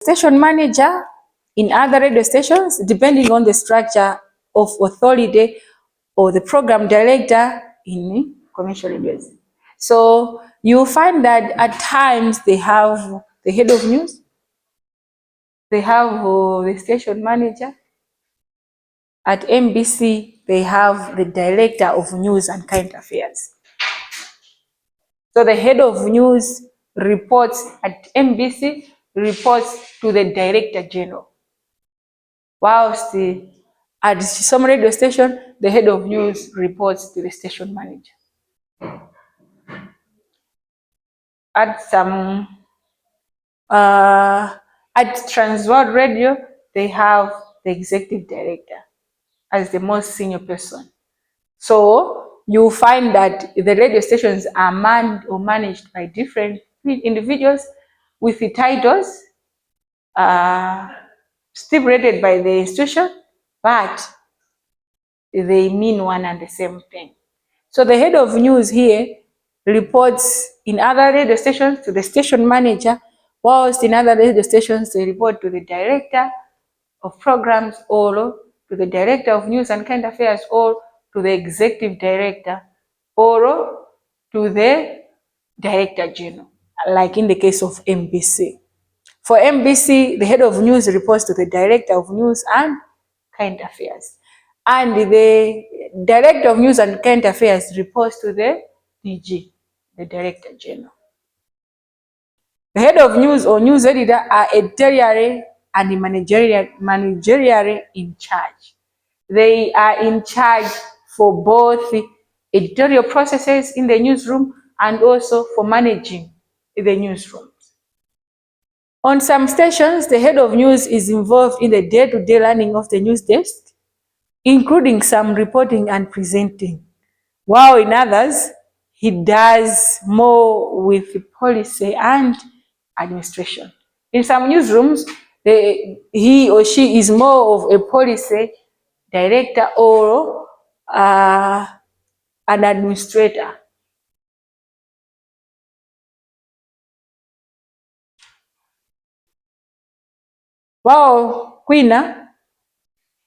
station manager in other radio stations, depending on the structure of authority or the program director in commercial radios. So you find that at times they have the head of news, they have the station manager. At MBC, they have the director of news and current affairs. So the head of news reports at MBC, reports to the director general. Whilst at some radio station, the head of news reports to the station manager. At some at Transworld Radio, they have the executive director as the most senior person. So you find that the radio stations are manned or managed by different individuals with the titles stipulated by the institution, but they mean one and the same thing. So the head of news here reports in other radio stations to the station manager, whilst in other radio stations they report to the director of programs or to the director of news and current affairs or to the executive director or to the director general, like in the case of MBC. For MBC, the head of news reports to the director of news and current affairs. And the director of news and current affairs reports to the DG, the director general. The head of news or news editor are editorially and managerially in charge. They are in charge for both the editorial processes in the newsroom and also for managing the newsrooms. On some stations, the head of news is involved in the day-to-day running of the news desk, including some reporting and presenting, while in others, he does more with policy and administration. In some newsrooms, he or she is more of a policy director or an administrator. While Kwina,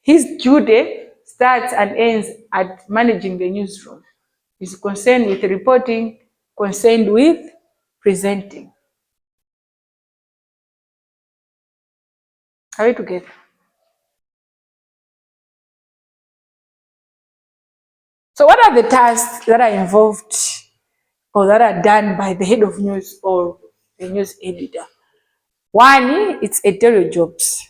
his duty starts and ends at managing the newsroom. He's concerned with reporting, concerned with presenting. Are we together? So what are the tasks that are involved or that are done by the head of news or the news editor? One, it's editorial jobs.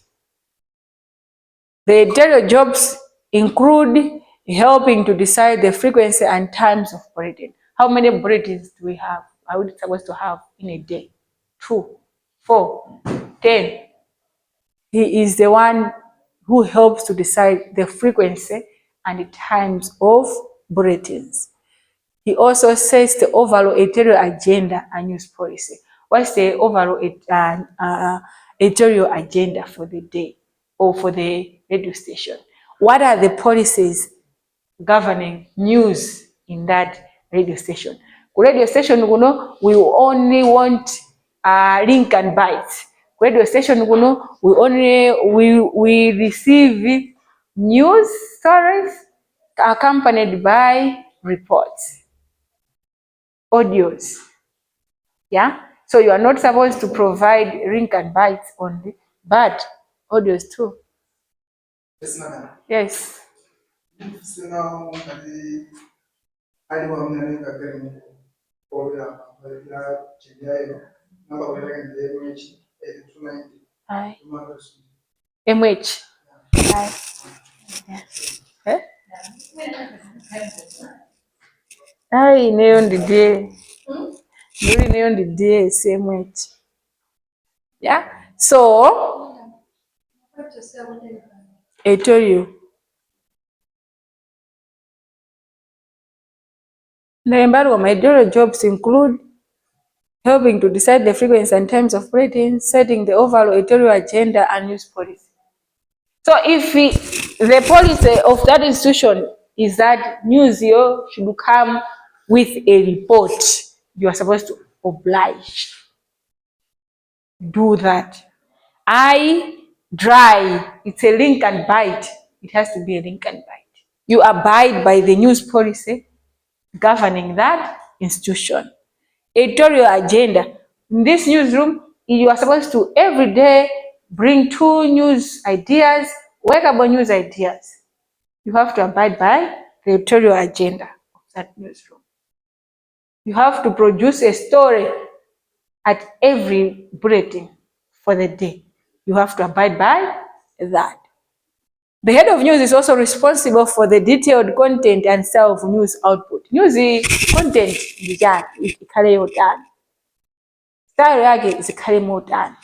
The editorial jobs include helping to decide the frequency and times of bulletin. How many bulletins do we have? Are we supposed to have in a day? 2, 4, 10. He is the one who helps to decide the frequency and the times of bulletins. He also sets the overall editorial agenda and news policy. What's the overall editorial agenda for the day or for the radio station? What are the policies governing news in that radio station? Radio station, we only want link and bytes. Radio station, we receive news stories accompanied by reports, audios. Yeah, so you are not supposed to provide link and bytes only, but audios too. Yes, madam. Yes. Hi. MH. Hi. Eh? Hi, neon the day. Neon the day, same weight. Yeah. So I told you. The embargo editorial jobs include helping to decide the frequency and times of bulletins, setting the overall editorial agenda and news policy. So if the policy of that institution is that news should come with a report, you are supposed to oblige. Do that. I dry. It's a link and bite. It has to be a link and bite. You abide by the news policy governing that institution. Editorial agenda. In this newsroom, you are supposed to every day bring 2 news ideas, workable news ideas. You have to abide by the editorial agenda of that newsroom. You have to produce a story at every bulletin for the day. You have to abide by that. The head of news is also responsible for the detailed content and style of news output. News content ikhale yotani, style yake ikhale motani,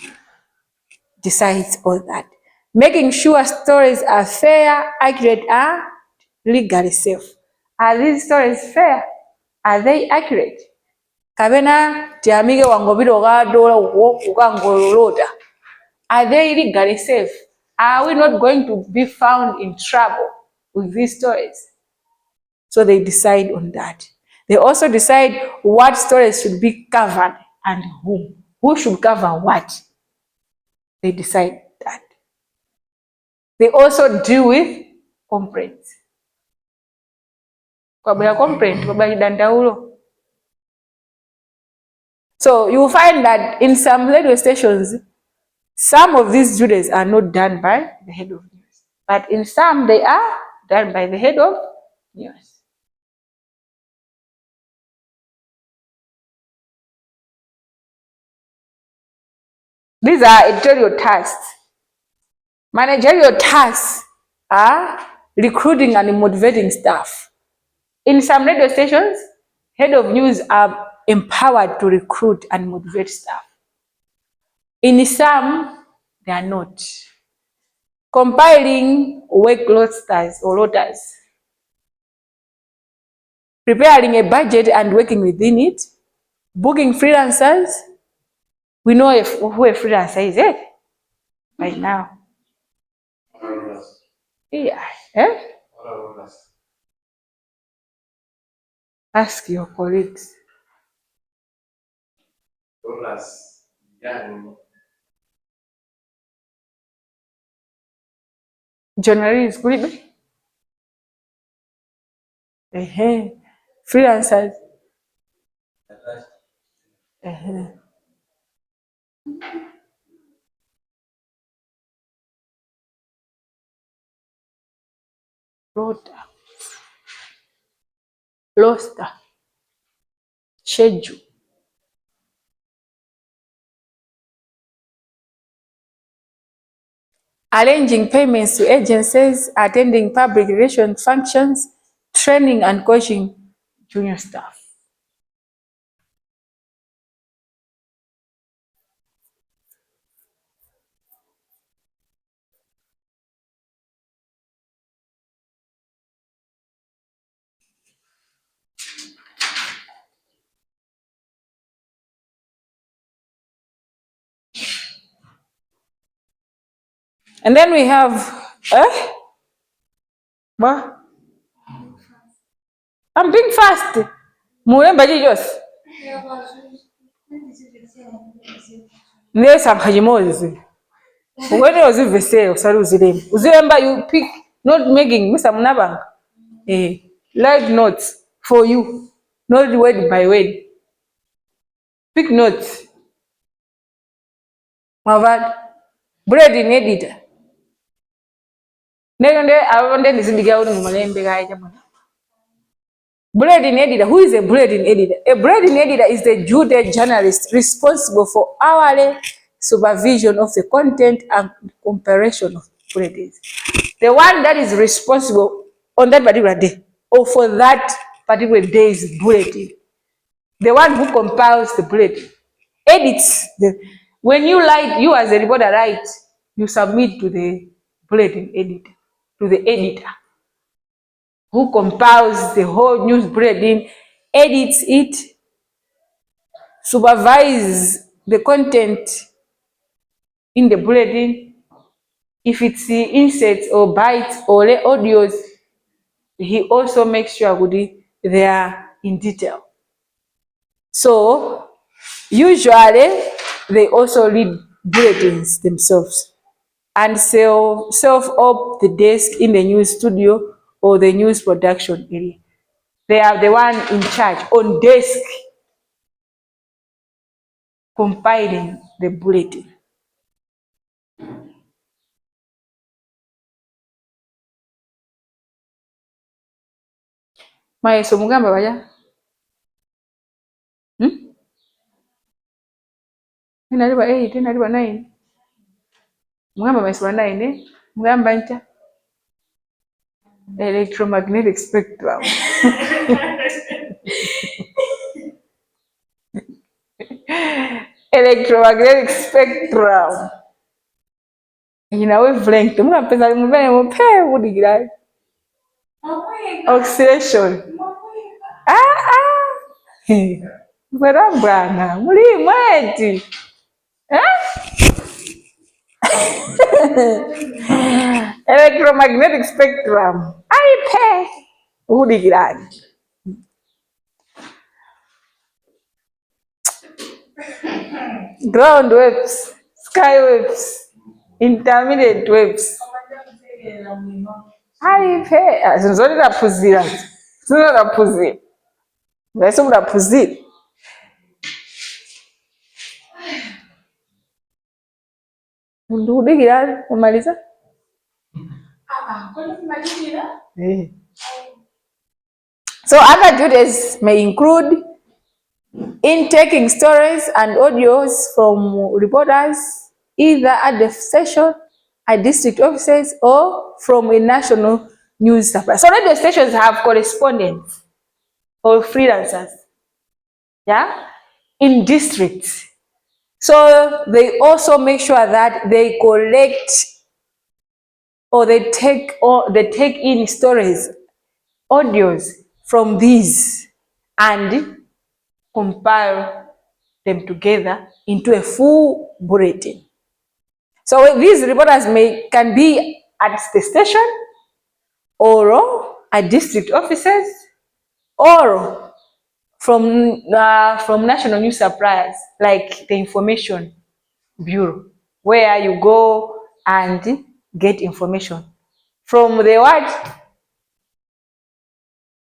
decides all that. Making sure stories are fair, accurate, and legally safe. Are these stories fair? Are they accurate? Kabena tiamige wangobiro gadola ukangolota. Are they legally safe? Are we not going to be found in trouble with these stories? So they decide on that. They also decide what stories should be covered and whom. Who should cover what? They decide that. They also deal with complaints. So you will find that in some radio stations, some of these duties are not done by the head of news, but in some they are done by the head of news. These are editorial tasks. Managerial tasks are recruiting and motivating staff. In some radio stations, head of news are empowered to recruit and motivate staff. In some, they are not. Compiling work rosters or rotas, preparing a budget and working within it, booking freelancers. We know who a freelancer is, right now. Yeah. Ask your colleagues. Journalists, could it be? Freelancers. Roster, schedule. Arranging payments to agencies, attending public relations functions, training and coaching junior staff. And then we have, what? I'm being fast. Muremba jijos. Nesa kajimozi. When was it vese osaru uziremba? Uziremba you pick, not making Mr. Munabang. Live notes for you, not word by word. Pick notes. Mavad. Bread in editor. Bulletin editor. Who is a bulletin editor? A bulletin editor is the duty journalist responsible for hourly supervision of the content and comparison of bulletins. The one that is responsible on that particular day or for that particular day's bulletin. The one who compiles the bulletin, edits the. When you write, you as a reporter write, you submit to the bulletin editor, to the editor, who compiles the whole news bulletin, edits it, supervises the content in the bulletin. If it's inserts or bytes or audios, he also makes sure they are in detail. So usually they also read bulletins themselves and self-op the desk in the news studio or the news production area. They are the one in charge on desk compiling the bulletin. Maeso mugamba baya? Naliba 8, naliba 9. Mugamba maeso 9, mugamba nta electromagnetic spectrum. Electromagnetic spectrum. Ina wavelength. Mugamba mubene mupe udigira. Oscillation. Mwera bwana, muri mweti. Electromagnetic spectrum. Aipe udigira. Ground waves, sky waves, intermediate waves. Aipe, zozori rapuzira. Zozori rapuzira. Ngase murapuzira. Udigira umaliza? So other duties may include intaking stories and audios from reporters either at the station, at district offices, or from a national news supply. So radio stations have correspondents or freelancers, in districts. So they also make sure that they collect or they take in stories, audios from these and compile them together into a full bulletin. So these reporters can be at the station or at district offices or from national news suppliers like the Information Bureau, where you go and get information from the what?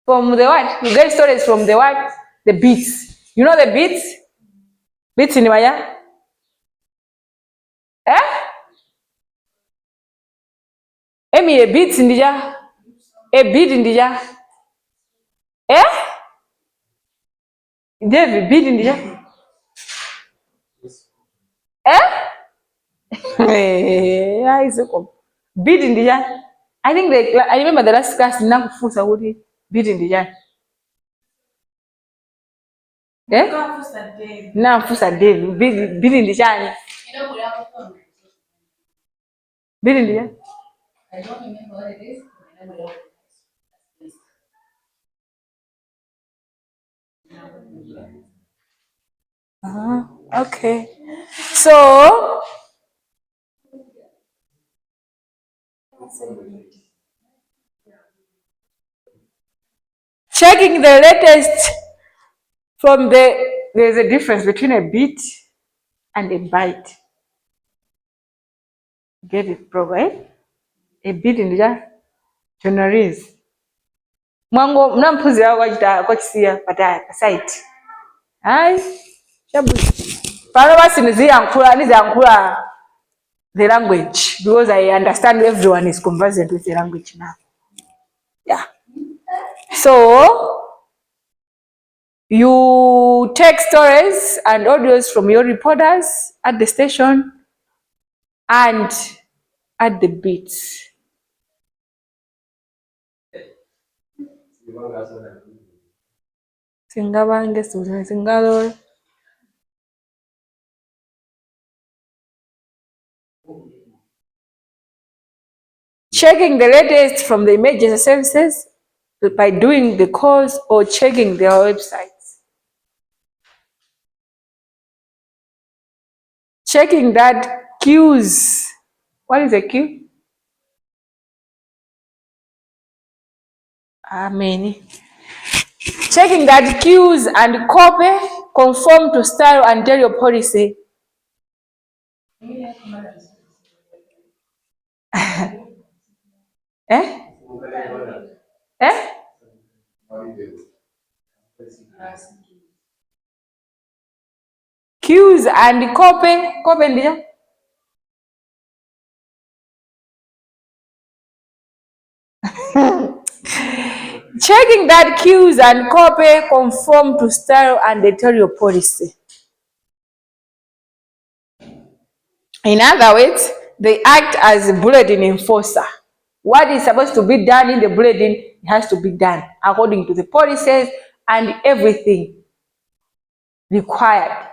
From the what? You get stories from the what? The beats. You know the beats? Beats in Maya? Emi a beats in the a beat in the David beat in the beat in the I think I remember the last class now Fusa would beat in the Now Fusa Dave beat in the Jan. Beat in the I don't remember what it is. Okay. So checking the latest from there's a difference between a beat and a byte. Get it proper, A beat in the journalist. Mwango mnampuzira kwa kisiya pataya site. Shabu. Pano basi niziyankula the language because I understand everyone is conversant with the language now. Yeah. So you take stories and audios from your reporters at the station and at the beats. Checking the latest from the emergency services by doing the calls or checking their websites. Checking that queues. What is a queue? Checking that queues and copy conform to style and tell your policy. Eh? Eh? Cues and copy. Copy ndio. Checking that cues and copy conform to style and editorial policy. In other words, they act as a bulletin enforcer. What is supposed to be done in the bulletin has to be done according to the policies and everything required.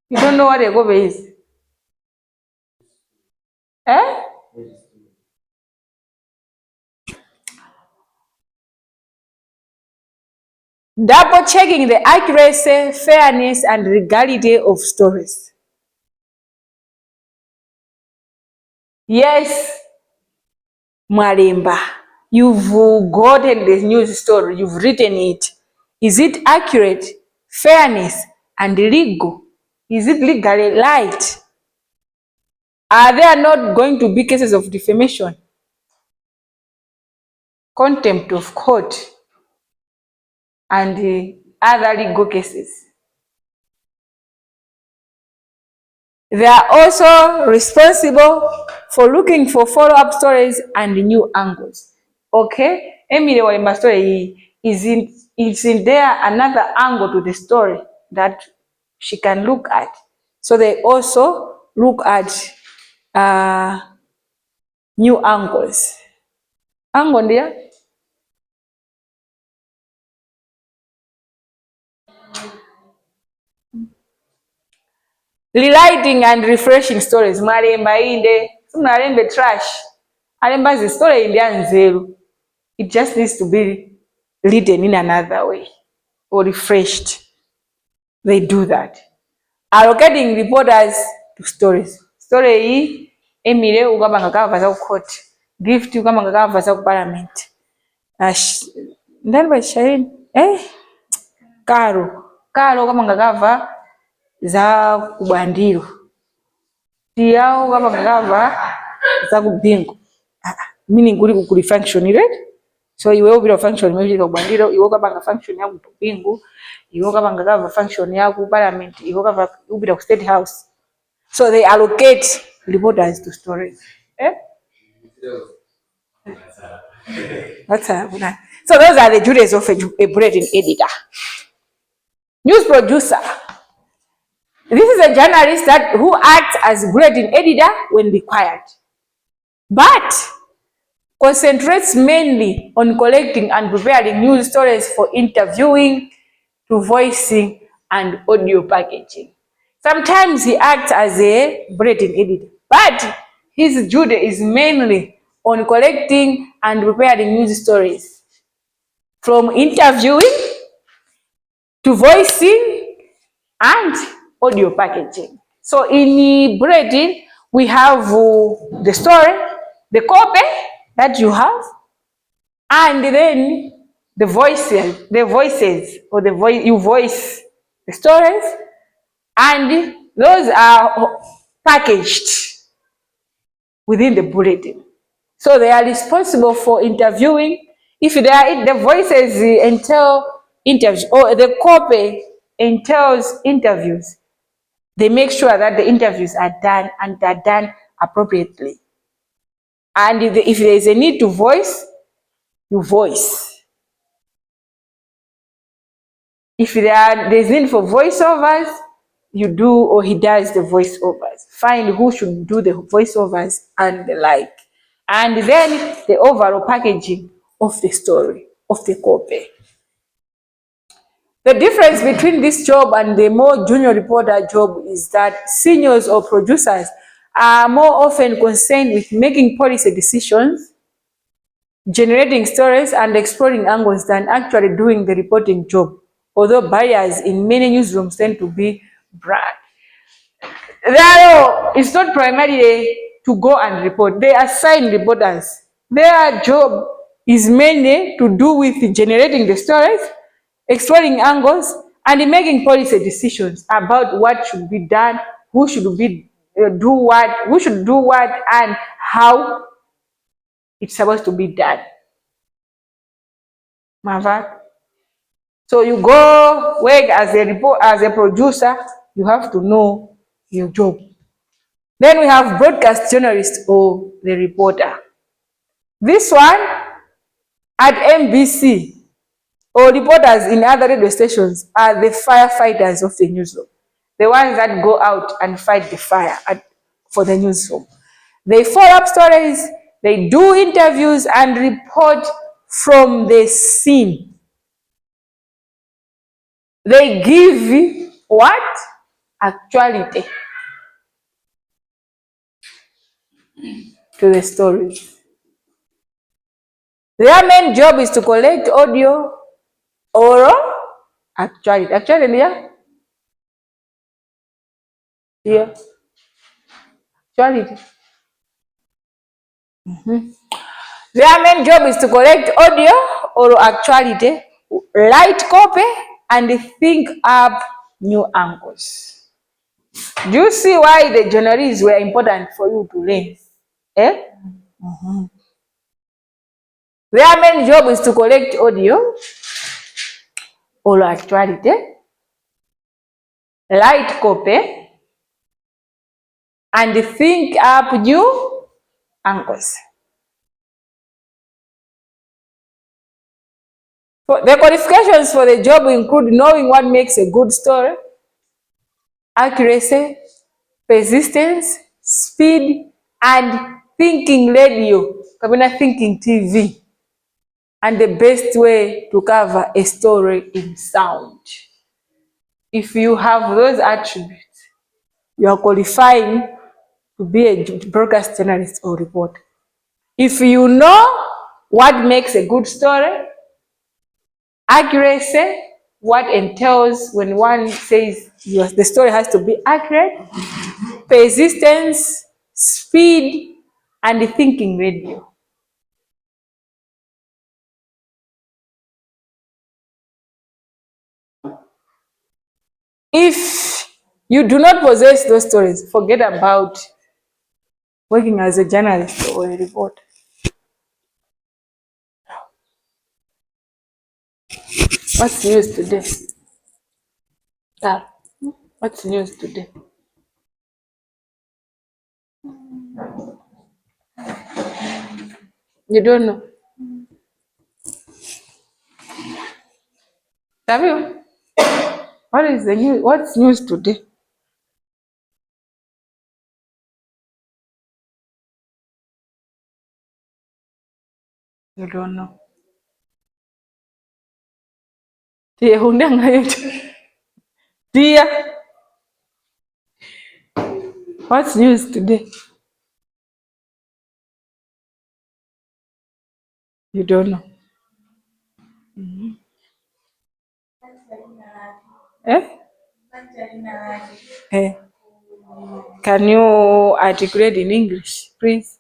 You don't know what a copy is? Eh? Double checking the accuracy, fairness, and legality of stories. Yes, Marimba, you've gotten the news story, you've written it. Is it accurate, fairness, and legal? Is it legally right? Are there not going to be cases of defamation, contempt of court, and other legal cases? They are also responsible for looking for follow-up stories and new angles. Okay? Emily Walimba story isn't there another angle to the story that she can look at? So they also look at new angles. Angle ndio? Relighting and refreshing stories. Malemba inde, unalembe trash. Alemba the story inde nzelu. It just needs to be written in another way or refreshed. They do that. Allocating reporters to stories. Story hii Emile ukabanga kava za court. Gift ukabanga kava za parliament. Ndani ba shaini Karo ukabanga kava za kubandiro. Tiao ukabanga kava za kubingo. Meaning kuli function right? So iwe ubira function imejika kubandiro, iwe ukabanga function ya kubingo, iwe ukabanga kava function ya ku parliament, iwe ukabanga ubira ku state house. So they allocate reporters to stories. That's so those are the duties of a bulletin editor. News producer. This is a journalist who acts as bulletin editor when required, but concentrates mainly on collecting and preparing news stories for interviewing, to voicing, and audio packaging. Sometimes he acts as a bulletin editor, but his duty is mainly on collecting and preparing news stories, from interviewing to voicing and audio packaging. So in bulletin, we have the story, the copy that you have, and then the voices, you voice the stories, and those are packaged within the bulletin. So they are responsible for interviewing. If the voices entail interviews, or the copy entails interviews, they make sure that the interviews are done and are done appropriately. And if there is a need to voice, you voice. If there is need for voiceovers, you do, or he does the voiceovers. Find who should do the voiceovers and the like. And then the overall packaging of the story, of the copy. The difference between this job and the more junior reporter job is that seniors or producers are more often concerned with making policy decisions, generating stories, and exploring angles than actually doing the reporting job, although buyers in many newsrooms tend to be brand. It's not primarily to go and report. They assign reporters. Their job is mainly to do with generating the stories, exploring angles, and making policy decisions about what should be done, who should be do what, who should do what, and how it's supposed to be done. Mava. So you go work as a producer, you have to know your job. Then we have broadcast journalist or the reporter. This one at MBC or reporters in other radio stations are the firefighters of the newsroom, the ones that go out and fight the fire for the newsroom. They follow up stories, they do interviews and report from the scene. They give what? Actuality to the stories. Their main job is to collect audio, oral, actuality. Actuality, yeah? Yeah. Actuality. Their main job is to collect audio or actuality, write copy, and think up new angles. Do you see why the journalists were important for you to learn? Eh? Their main job is to collect audio or actuality, write copy, and think up new angles. The qualifications for the job include knowing what makes a good story, accuracy, persistence, speed, and thinking radio, kabina thinking TV, and the best way to cover a story in sound. If you have those attributes, you are qualifying to be a broadcast journalist or reporter. If you know what makes a good story, accuracy, what entails when one says the story has to be accurate, persistence, speed, and thinking radio. If you do not possess those stories, forget about working as a journalist or a reporter. What's news today? Yeah. What's news today? You don't know. Have you? What is the news? What's news today? You don't know. Tia hundang ayo. Tia. What's news today? You don't know. Eh? Eh? Can you articulate in English, please?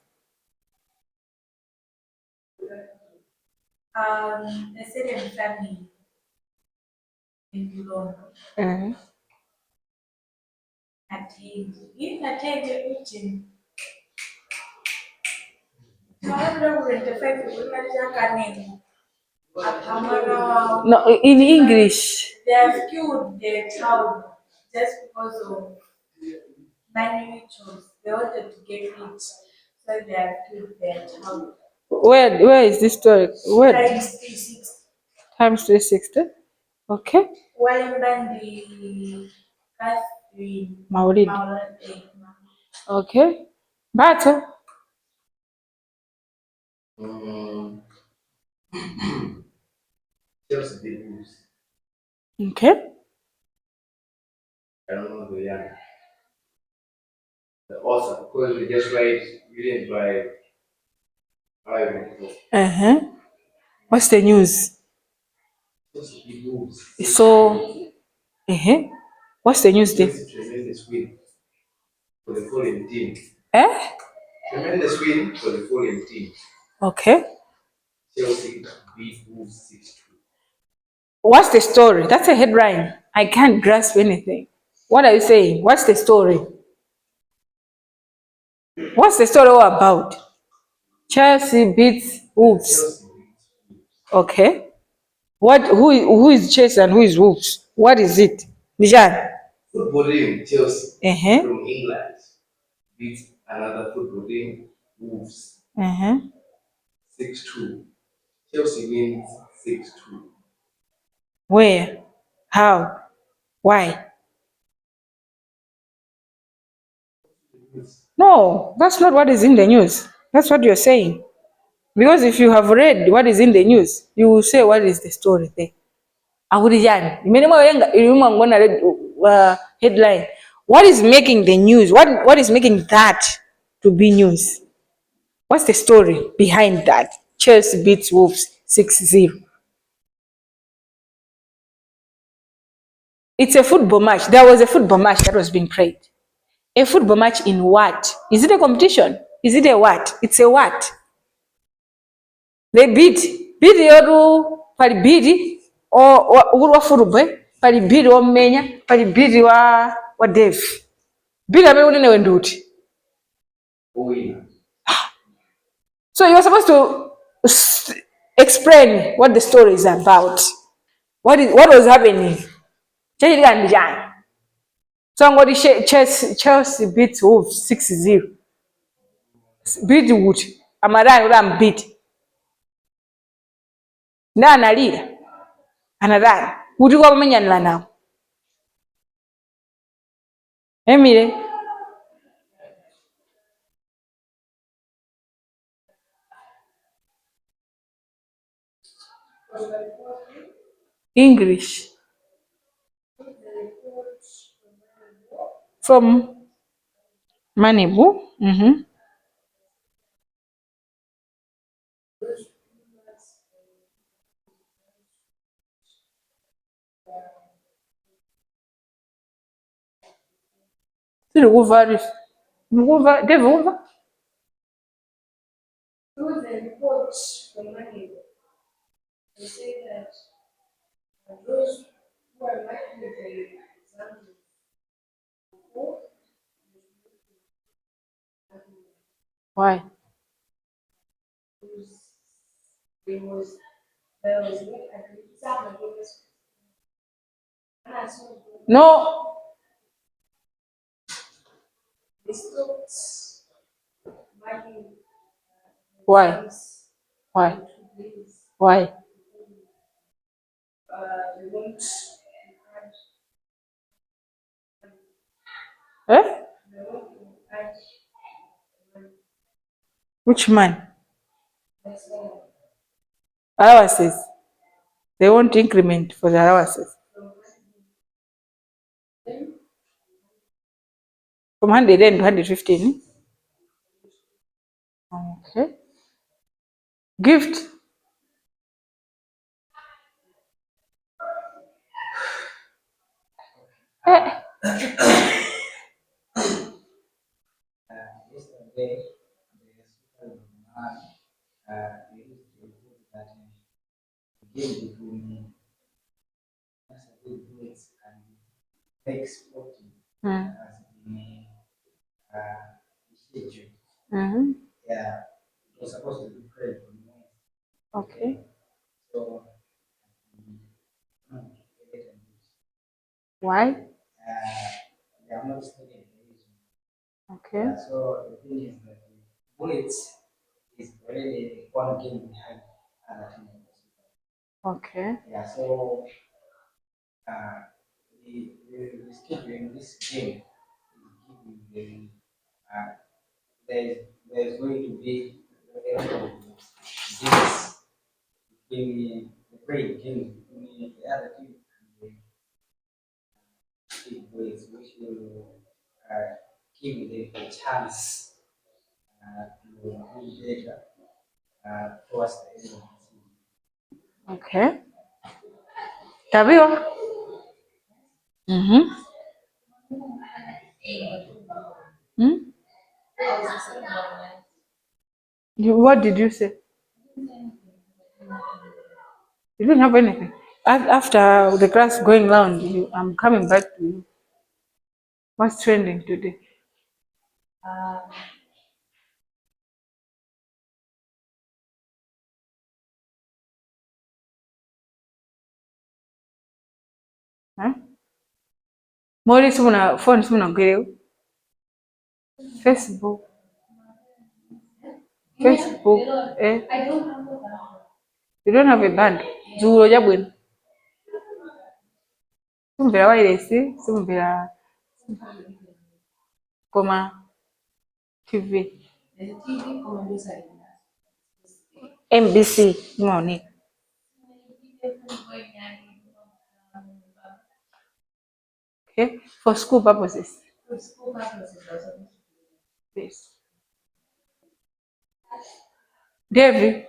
A certain family in Bulondo attended meeting. No, in English. They have killed their child just because of money rituals. They wanted to get rich, so they have killed their child. Where is this story? Where? Times 360. Times 360. Okay. Walimbandi Catherine Maulid. Okay. Bato. Just the news. Okay. I don't know the author, because we just write, we didn't write. What's the news? Just the news. So, what's the news there? Tremendous win for the fallen team. Eh? Tremendous win for the fallen team. Okay. Chelsea beat Wolves 6-2. What's the story? That's a headline. I can't grasp anything. What are you saying? What's the story? What's the story all about? Chelsea beats Wolves. Chelsea. Okay. Who is Chelsea and who is Wolves? What is it? Nijan. Football team Chelsea Uh-huh. from England beat another football team Wolves Uh-huh. 6-2. Chelsea wins 6-2. Where? How? Why? No, that's not what is in the news. That's what you're saying. Because if you have read what is in the news, you will say what is the story there. Awurijani. Imenema wenga iluma ngona read headline. What is making the news? What is making that to be news? What's the story behind that? Chelsea beats Wolves 6-0. It's a football match. There was a football match that was being played. A football match in what? Is it a competition? Is it a what? It's a what? They beat yoru pali beat wa furube pali beat wa mmenya pali beat wa Dave. Beat ame unene wenduti. So you're supposed to explain what the story is about. What was happening? So I'm going to Chelsea beat Wolves 6-0. Beat Wood. Amadani ula beat. Na analia. Anadani. Wood kwa menya nila nao. Emile. English. From Manibu. Mm-hmm. Deve uva. Through the report from Moneyball, they say that those who are likely the example Why? there was no agreement. No. They stopped marking Why? Why? 2 days. Why? They won't Eh? add Which man? next one. Allowances. They won't increment for the allowances. From 100 to 115. Okay. Gift. Eh. Yesterday, the Super Man released a report that the game between Nasser Bullets and Lake Sporting has been rescheduled. Mm-hmm. Yeah, it was supposed to be played on Wednesday. Okay. So, Why? they have not stated the reason. Okay. Yeah, so the thing is that Bullets is already one game behind other teams. Okay. Yeah, so the scheduling this game is giving there's going to be a lot of games between the great games between the other team and the big boys, which will give them a chance to do better towards the end of the season. Okay. Tabiwa. Mm-hmm. Hmm? What did you say? You didn't have anything. After the class going round, I'm coming back to you. What's trending today? Huh? Moli simuna phone simuna gwireo. Facebook. Facebook. I don't have a bundle. You don't have a bundle. Zulo jabwino. Simvera wireless, simvera koma TV. The TV commandos are MBC ngone. Okay, for school purposes. for school purposes also. Yes. David.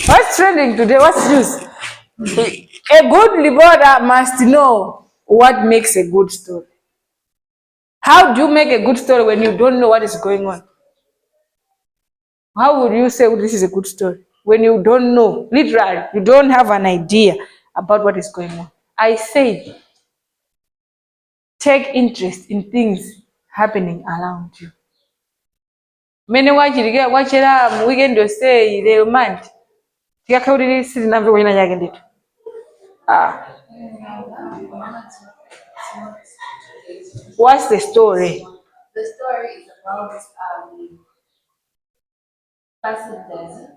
What's trending today? What's news? A good reporter must know what makes a good story. How do you make a good story when you don't know what is going on? How would you say this is a good story when you don't know? Literally, you don't have an idea about what is going on. I say, take interest in things happening around you. Many wachira weekend you say the month. Tikakauriri siri namve wina yake nditu. What's the story? The story is about passengers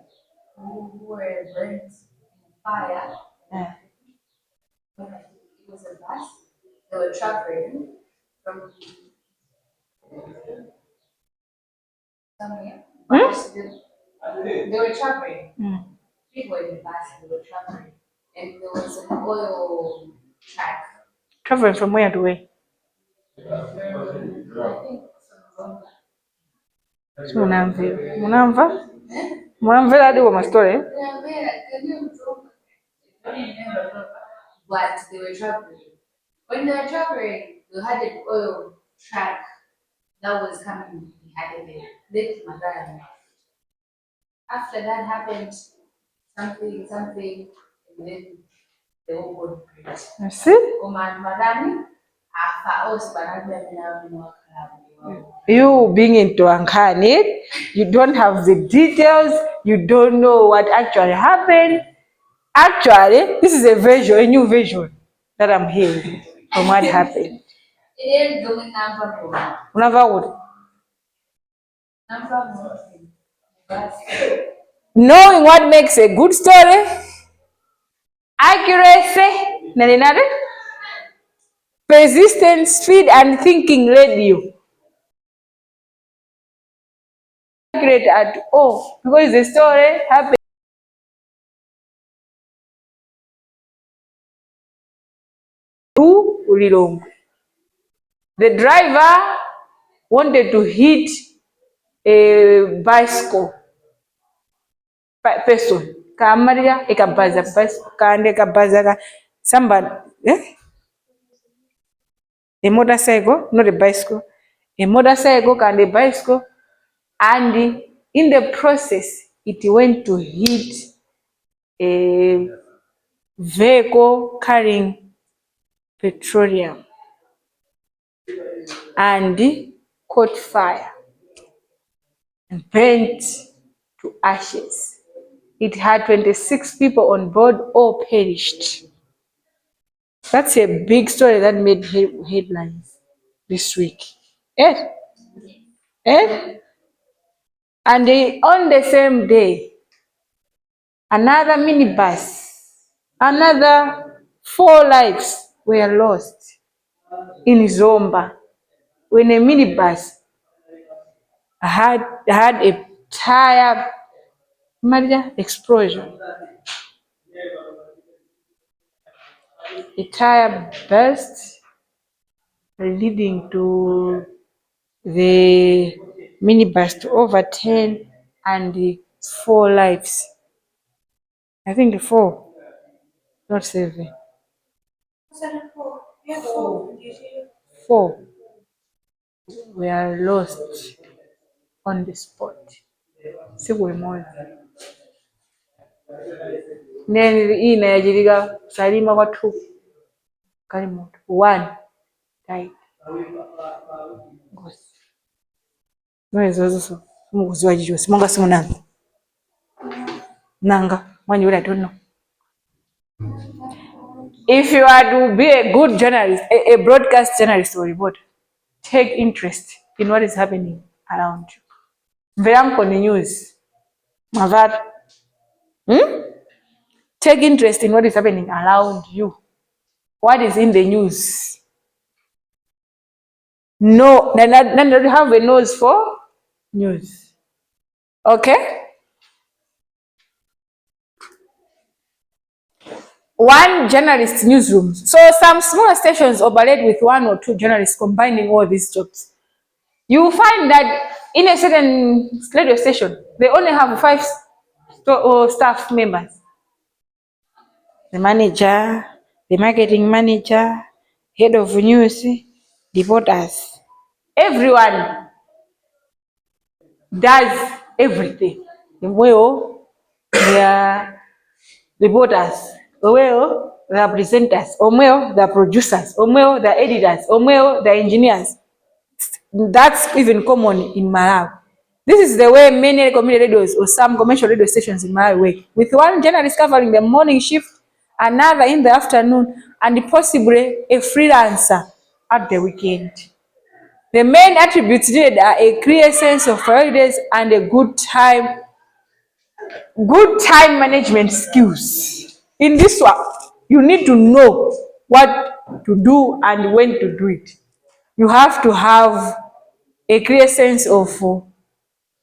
who were burnt in fire. Yeah. It was a bus. They were traveling from somewhere. They were traveling. People in the bus, they were traveling. And there was an oil track. Traveling from where to where? I think from Munamva hadi kwa story. But they were traveling. When they were traveling, they had an oil track that was coming behind them. Lake Magara. After that happened, something, and then they all got great. You see? Oman Madani, Afa Osbanabia. You being into Ankani, you don't have the details, you don't know what actually happened. Actually, this is a new visual that I'm hearing from what happened. Unava what? Knowing what makes a good story, accuracy, persistence, speed, and thinking led you. Accurate at all, because the story happened to Ulilongo. The driver wanted to hit a bicycle person. Kamaria ekabaza bicycle kande kabaza somebody a motorcycle, not a bicycle. A motorcycle and a bicycle, and in the process it went to hit a vehicle carrying petroleum and caught fire and burnt to ashes. It had 26 people on board, all perished. That's a big story that made headlines this week. Eh? Eh? And on the same day, another minibus, another 4 lives were lost in Zomba when a minibus had a tire explosion. A tire burst, leading to the minibus to overturn and 4 lives. I think 4, not 7. 4 were lost on the spot. Siku moja. Hii inayajiriga salima watu karibu 1 died. Gosi. Noise also. mukuziwa simonga simunanga nanga mwanyi I don't know. If you are to be a good journalist, a broadcast journalist or reporter, take interest in what is happening around you. Mveranko ni news. Mavara. Take interest in what is happening around you. What is in the news? No, then you have a nose for news. Okay? One journalist newsroom. So some smaller stations operate with 1 or 2 journalists combining all these jobs. You will find that in a certain radio station, they only have 5 staff members. The manager, the marketing manager, head of news, reporters. Everyone does everything. Well, they are reporters, well, they are presenters, well, they are producers, well, they are editors, well, they are engineers. That's even common in Malawi. This is the way many community radios or some commercial radio stations in Malawi work, with one journalist covering the morning shift, another in the afternoon, and possibly a freelancer at the weekend. The main attributes needed are a clear sense of priorities and a good time management skills. In this one, you need to know what to do and when to do it. You have to have a clear sense of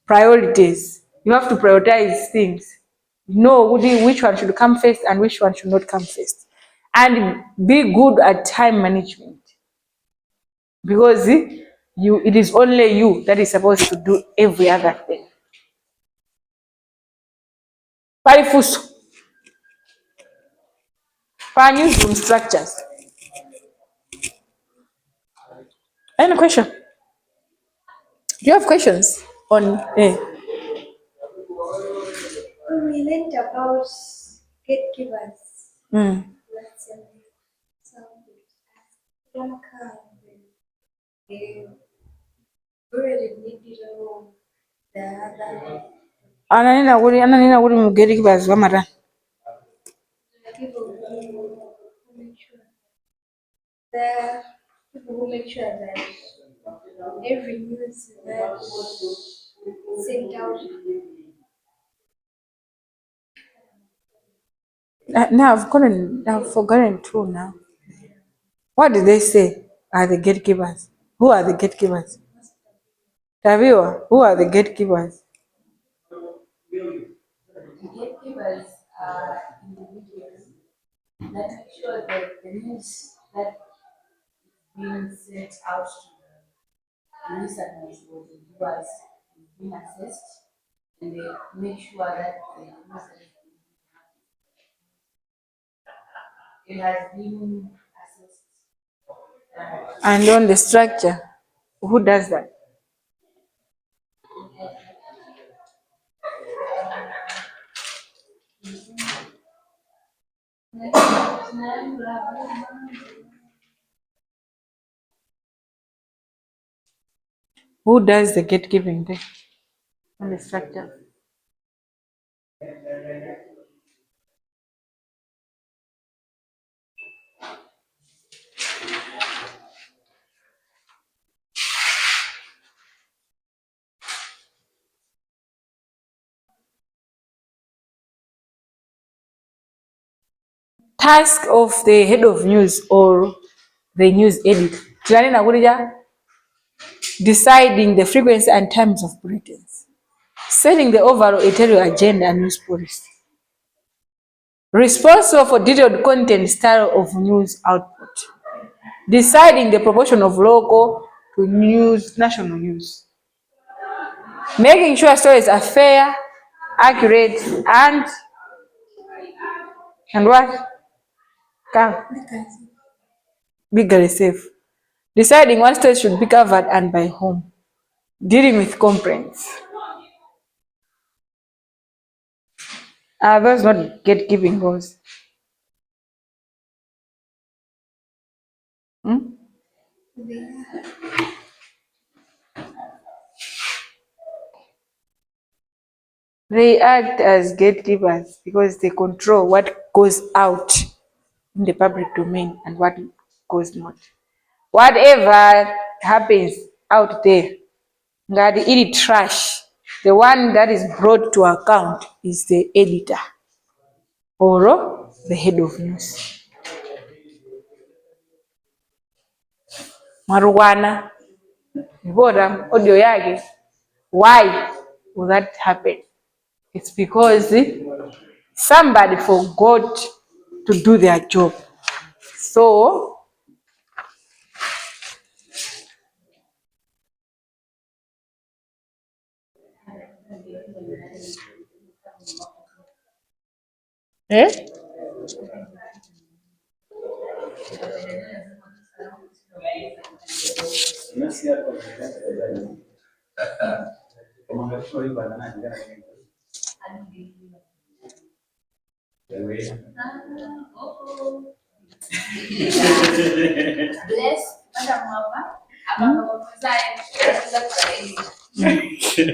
priorities. You have to prioritize things. Know which one should come first and which one should not come first. And be good at time management. Because it is only you that is supposed to do every other thing. Parifuso. Newsroom structures. Any question? Do you have questions on We learned about gatekeepers. Last year. So, ananena kuti mugeti kibazi wamatani people who make sure that every news that sent out. Now I've forgotten too now. What did they say are the gatekeepers? Who are the gatekeepers? Taviwa, who are the gatekeepers? Gatekeepers are individuals that make sure that the news that is being sent out to the listeners or the viewers is being assessed, and they make sure that the news it has been assessed. And on the structure, who does that? Who does the gatekeeping there on the structure? Task of the head of news or the news editor. Tilanena kulija deciding the frequency and times of bulletins, setting the overall editorial agenda and news policy, responsible for detailed content style of news output, deciding the proportion of local to national news, making sure stories are fair, accurate, and what? Legally safe. Deciding what stories should be covered and by whom. Dealing with complaints. Are those not gatekeeping goals? They act as gatekeepers because they control what goes out in the public domain and what goes not. Whatever happens out there, ngati ili trash, the one that is brought to account is the editor or the head of news. Marwana, bora audio yake. Why will that happen? It's because somebody forgot to do their job. So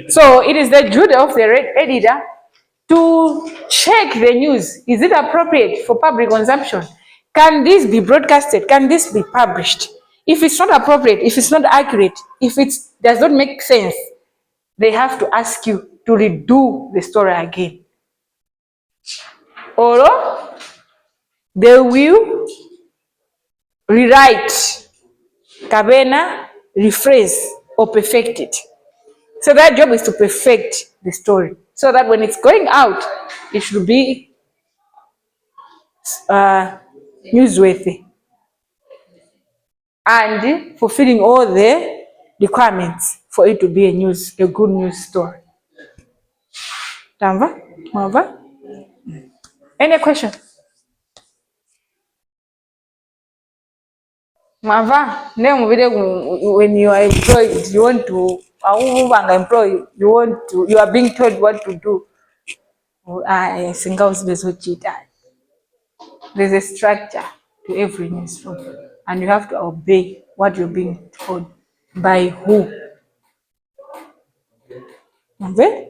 So it is the duty of the editor to check the news. Is it appropriate for public consumption? Can this be broadcasted? Can this be published? If it's not appropriate, if it's not accurate, if it does not make sense, they have to ask you to redo the story again. Or they will rewrite, kabena, rephrase, or perfect it. So their job is to perfect the story so that when it's going out, it should be newsworthy and fulfilling all the requirements for it to be a good news story. Tamva? Mava? Any question? Mava? When you are employed, you want to you are being told what to do. There's a structure to every news room, and you have to obey what you're being told by who. Okay?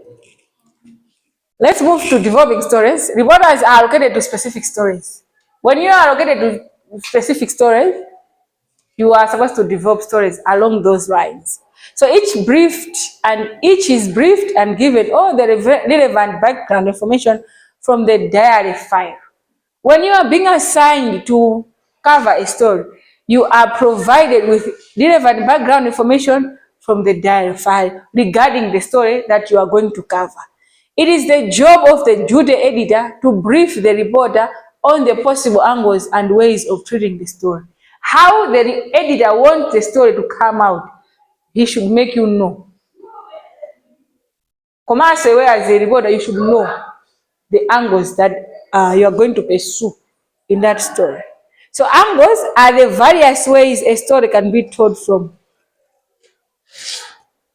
Let's move to developing stories. Reporters are allocated to specific stories. When you are allocated to specific stories, you are supposed to develop stories along those lines. So each is briefed and given all the relevant background information from the diary file. When you are being assigned to cover a story, you are provided with relevant background information from the diary file regarding the story that you are going to cover. It is the job of the duty editor to brief the reporter on the possible angles and ways of treating the story. How the editor wants the story to come out, he should make you know. Commerce, where as a reporter, you should know the angles that you are going to pursue in that story. So angles are the various ways a story can be told from,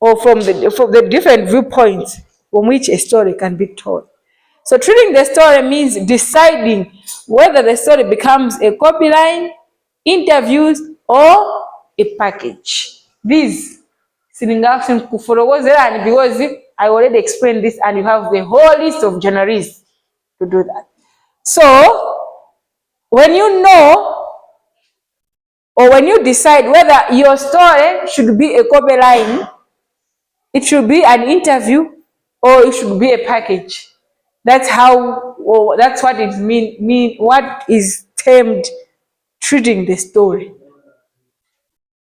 or from the different viewpoints from which a story can be told. So treating the story means deciding whether the story becomes a copy line, interviews, or a package. These, because I already explained this and you have the whole list of journalists to do that. So when you know, or when you decide whether your story should be a copy line, it should be an interview, or it should be a package. That's how, or that's what it mean what is termed treating the story.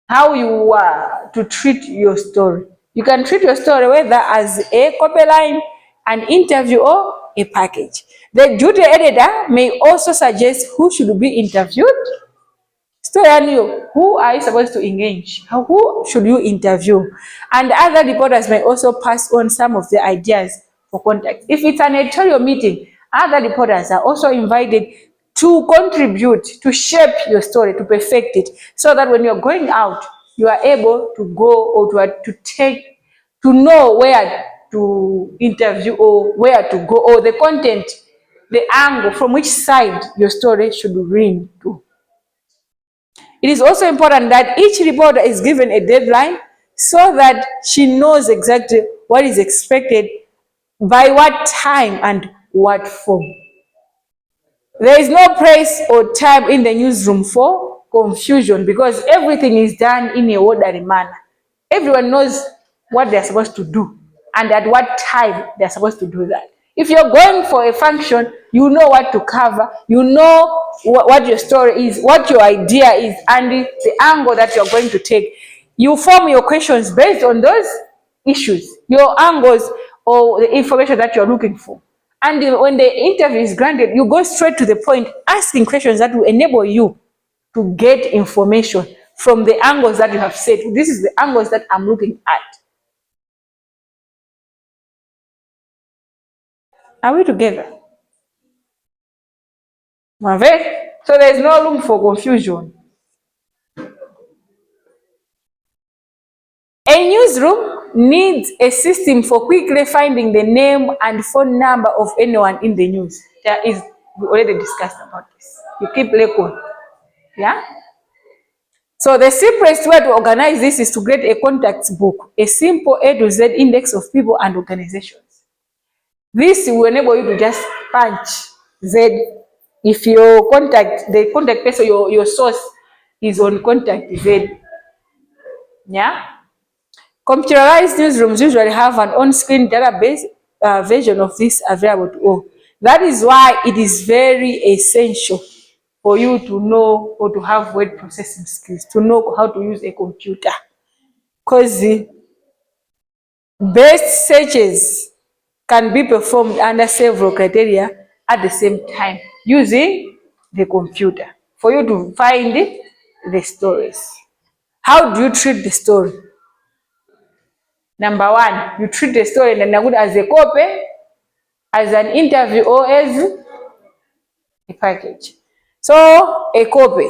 How you to treat your story. You can treat your story whether as a copy line, an interview, or a package. The duty editor may also suggest who should be interviewed. Story and you, who are you supposed to engage? Who should you interview? And other reporters may also pass on some of the ideas for contact. If it's an editorial meeting, other reporters are also invited to contribute, to shape your story, to perfect it, so that when you're going out, you are able to go or to know where to interview or where to go, or the content, the angle from which side your story should lean to. It is also important that each reporter is given a deadline so that she knows exactly what is expected by what time and what form. There is no place or time in the newsroom for confusion because everything is done in an orderly manner. Everyone knows what they're supposed to do and at what time they're supposed to do that. If you're going for a function, you know what to cover, you know what your story is, what your idea is, and the angle that you're going to take. You form your questions based on those issues, your angles, or the information that you're looking for. And when the interview is granted, you go straight to the point, asking questions that will enable you to get information from the angles that you have said. This is the angles that I'm looking at. Are we together? So there is no room for confusion. A newsroom needs a system for quickly finding the name and phone number of anyone in the news. We already discussed about this. You keep record. Yeah? So the simplest way to organize this is to create a contacts book, a simple A to Z index of people and organizations. This will enable you to just punch Z. If your the contact person, your source is on contact Z. Yeah? Computerized newsrooms usually have an on-screen database version of this available to all. That is why it is very essential for you to know or to have word processing skills, to know how to use a computer. Because the best searches can be performed under several criteria at the same time using the computer for you to find the stories. How do you treat the story? Number one, you treat the story as a copy, as an interview, or as a package. So, a copy.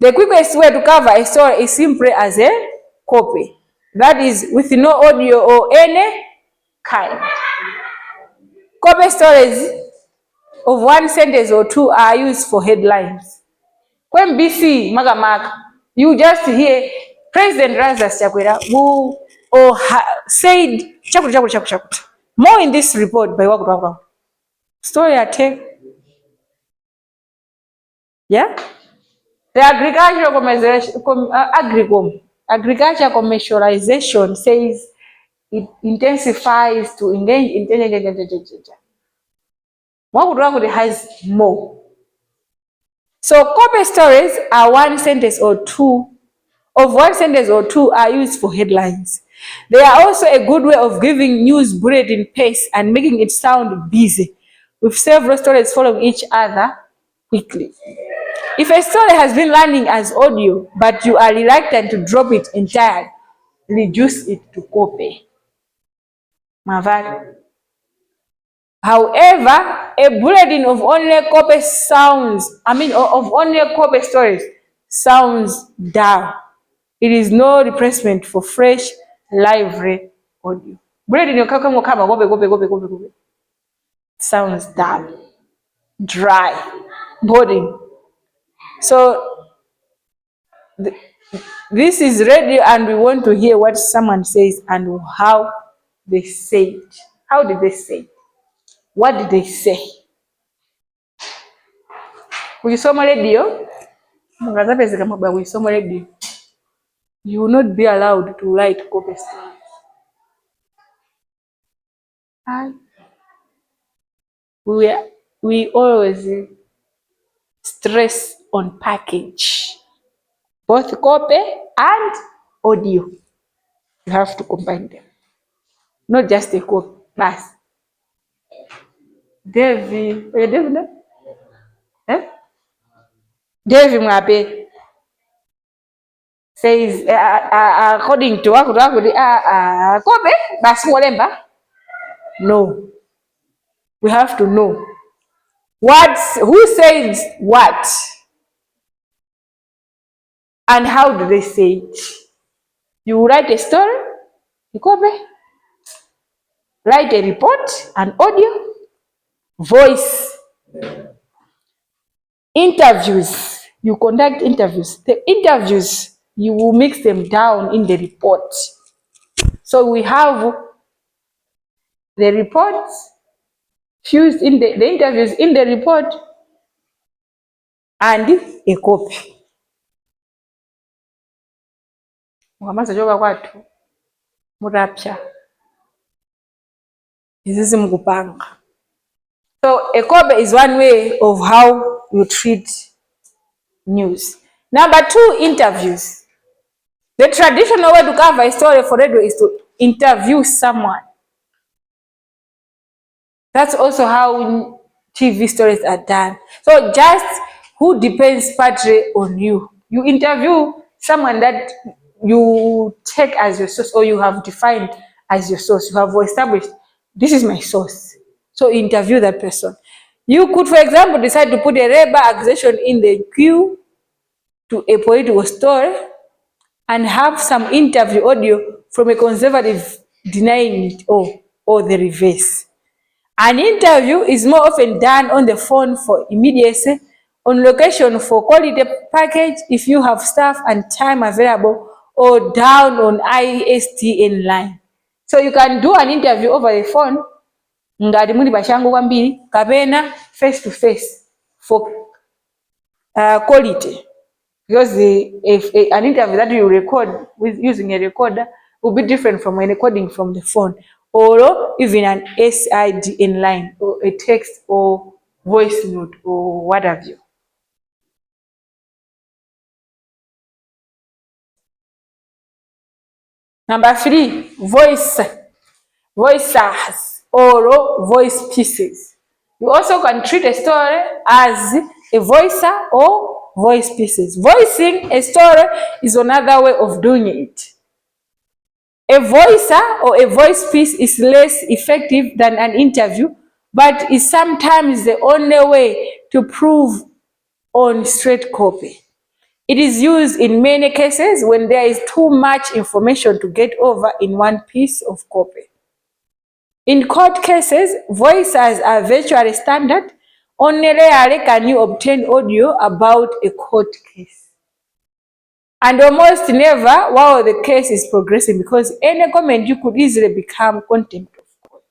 The quickest way to cover a story is simply as a copy. That is with no audio or any kind. Copy stories of one sentence or two are used for headlines. When BC Magamaka, you just hear President Lazarus Chakwera who said chakuti. More in this report by Wakutu. Story attack. Yeah? The agriculture commercialization says it intensifies to engage in Wakutu has more. So copy stories are one sentence or two are used for headlines. They are also a good way of giving news bulletin pace and making it sound busy, with several stories following each other quickly. If a story has been running as audio, but you are reluctant to drop it entirely, reduce it to copy. However, a bulletin of only copy stories sounds dull. It is no replacement for fresh, lively audio. Bulletin copy sounds dull, dry, boring. So this is radio, and we want to hear what someone says and how they say it. How did they say it? What did they say? Ukisoma radio, you will not be allowed to write copy stories. We always stress on package, both copy and audio. You have to combine them, not just a copy. David Mwape says, according to copy, basi no. We have to know who says what and how do they say it. You write a story, you copy, write a report, an audio, voice. Interviews, you conduct interviews. The interviews, you will mix them down in the report. So we have the reports, fused in the interviews in the report, and a copy. Mukamaza choka kwathu murapya izizi mukupanga. So a copy is one way of how you treat news. Number 2, interviews. The traditional way to cover a story for radio is to interview someone. That's also how TV stories are done. So just who depends partly on you. You interview someone that you take as your source, or you have defined as your source. You have established, this is my source. So interview that person. You could, for example, decide to put a rebel accusation in the queue to a political story and have some interview audio from a conservative denying it, or the reverse. An interview is more often done on the phone for immediacy, on location for quality package if you have staff and time available, or down on ISDN line. So you can do an interview over the phone, ngati muli bashango kwambiri, kapena face to face for quality. Because an interview that you record with using a recorder will be different from a recording from the phone, or even an SIDN line, or a text or voice note or what have you. Number 3, voices or voice pieces. You also can treat a story as a voicer or voice pieces. Voicing a story is another way of doing it. A voicer or a voice piece is less effective than an interview, but is sometimes the only way to prove on straight copy. It is used in many cases when there is too much information to get over in one piece of copy. In court cases, voices are virtually standard. Only rarely can you obtain audio about a court case. And almost never while the case is progressing, because any comment you could easily become contempt of court.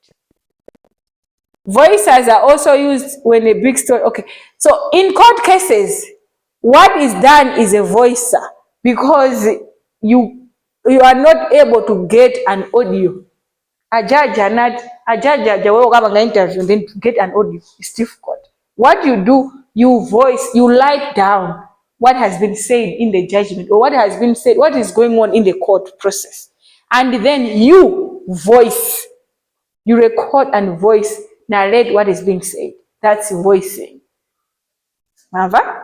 Voices are also used when a big story, okay. So in court cases, what is done is a voicer, because you are not able to get an audio. A judge will have an interview and then to get an audio is difficult. What you do, you write down what has been said in the judgment, or what has been said, what is going on in the court process. And then you record and voice, narrate what is being said. That's voicing. Mava?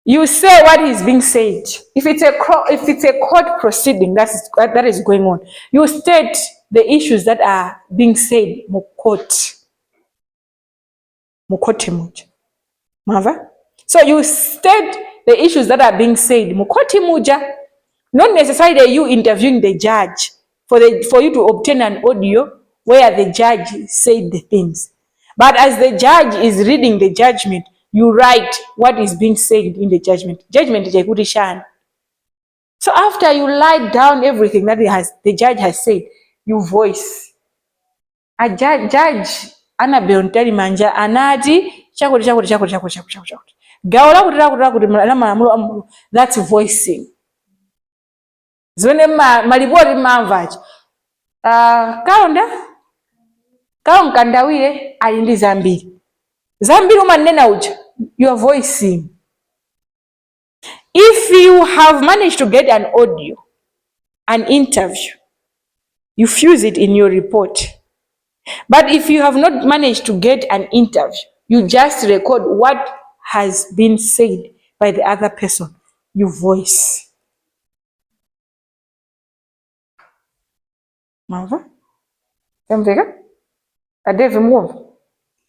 You say what is being said. If it's a court proceeding that is going on, you state the issues that are being said mu court muja. Mava? So you state the issues that are being said mu court muja. Not necessarily you interviewing the judge for you to obtain an audio where the judge said the things. But as the judge is reading the judgment, you write what is being said in the judgment. Judgment is a good shan. So after you write down everything that the judge has said, you voice. A judge Annabel Ntarimanja anati chakoti. Gaola that's voicing. Zone malibori mamvachi. Kaonda mkandawire alindi zambiri umanena uja, you are voicing. If you have managed to get an audio, an interview, you fuse it in your report. But if you have not managed to get an interview, you just record what has been said by the other person. You voice. Mava? Mvega? Adeve move.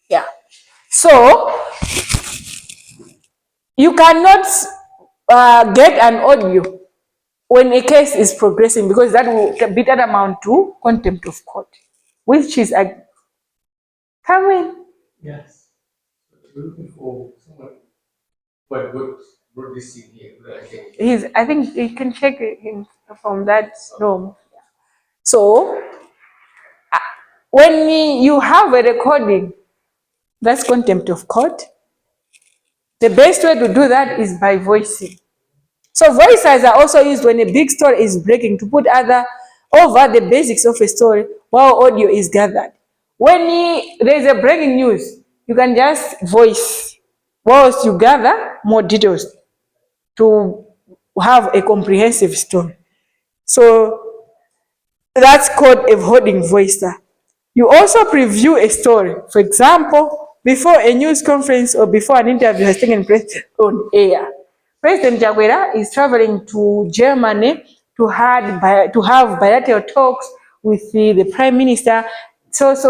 Yeah. So you cannot get an audio when a case is progressing, because that will be tantamount to contempt of court. which is a coming. Yes. We're looking for someone but brought this in here. I think you can check him from that room. So when you have a recording, that's contempt of court. The best way to do that is by voicing. So voices are also used when a big story is breaking to put over the basics of a story while audio is gathered. When there's a breaking news, you can just voice whilst you gather more details to have a comprehensive story. So that's called a holding voicer. You also preview a story. For example, before a news conference or before an interview has taken place on air. President Chakwera is traveling to Germany to have bilateral talks with the Prime Minister. What.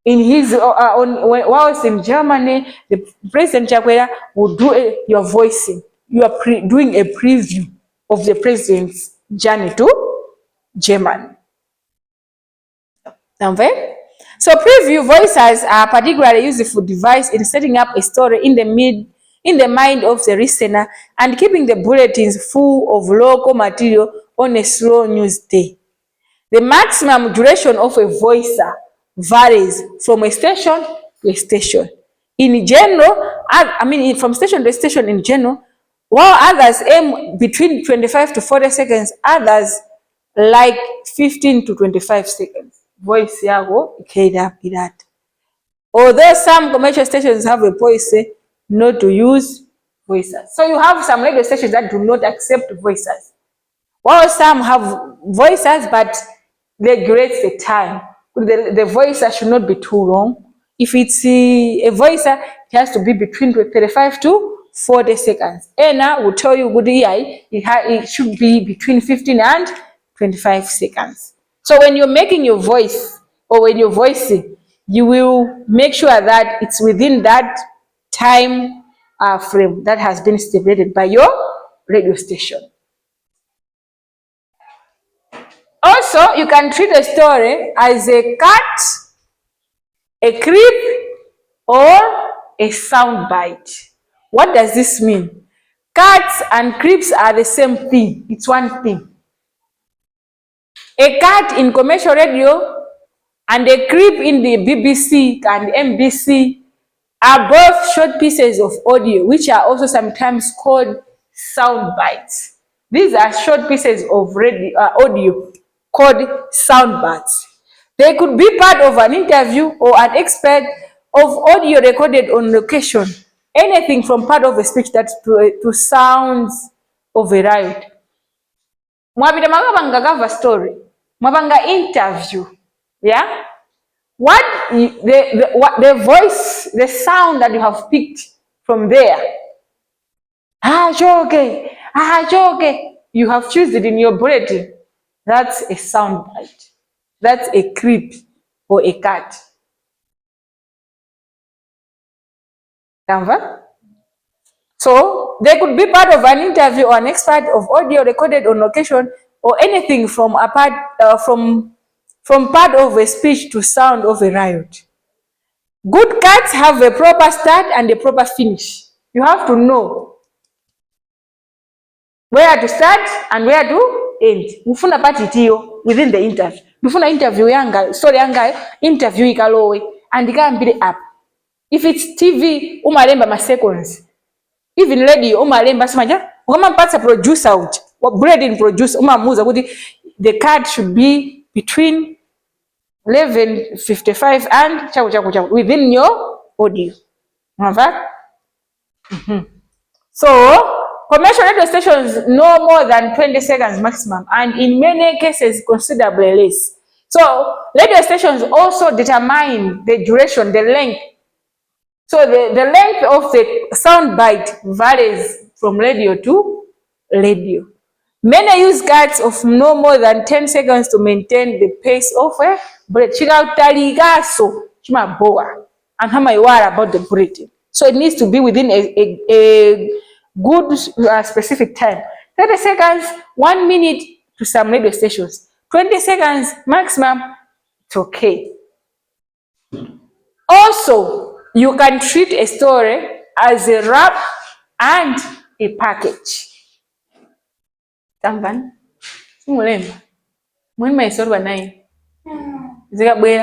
In his whilst in Germany, the President Chakwera will do your voicing. You are doing a preview of the president's journey to Germany. Okay? So preview voices are particularly useful device in setting up a story in the mind of the listener and keeping the bulletins full of local material on a slow news day. The maximum duration of a voicer varies from a station to a station. In general, from station to station in general, while others aim between 25 to 40 seconds, others like 15 to 25 seconds. Voice yago ikaida that. Although some commercial stations have a policy not to use voices. So you have some radio stations that do not accept voices. While some have voices, but they regulate the time. The voicer should not be too long. If it's a voicer, it has to be between 35 to 40 seconds. ENA will tell you good it should be between 15 and 25 seconds. So when you're making your voice or when you're voicing, you will make sure that it's within that time frame that has been stipulated by your radio station. Also, you can treat a story as a cut, a clip, or a sound bite. What does this mean? Cuts and clips are the same thing. It's one thing. A cut in commercial radio and a clip in the BBC and MBC are both short pieces of audio, which are also sometimes called sound bites. These are short pieces of audio called sound bites. They could be part of an interview or an expert of audio recorded on location. Anything from part of a speech that to sounds of a riot. Mwabida mwabanga gava story. Mwabanga interview. Yeah? What the voice, the sound that you have picked from there. Joke. You have chosen it in your bulletin. That's a sound bite. That's a clip or a cut. So they could be part of an interview or an expert of audio recorded on location or anything from a part from part of a speech to sound of a riot. Good cuts have a proper start and a proper finish. You have to know where to start and where to end. Mufuna part itiyo within the interview. Mufuna interview yanga, story yanga, interview ikalowe, and ikambile up. If it's TV, umalemba ma seconds. Even radio, umalemba smaja, ukama mpatsa produce out, bread in produce, umamuza kuti the cut should be between 11:55 and chaku within your audio. So commercial radio stations no more than 20 seconds maximum, and in many cases considerably less. So radio stations also determine the duration, the length. So the length of the sound bite varies from radio to radio. Many use cuts of no more than 10 seconds to maintain the pace of a bullet. And how you are about the bulletin. So it needs to be within a good specific time. 30 seconds, 1 minute to some radio stations. 20 seconds maximum, it's okay. Also, you can treat a story as a wrap and a package. Tamvan? Simulemba. Mwini maisori wanayi. Zika bwela.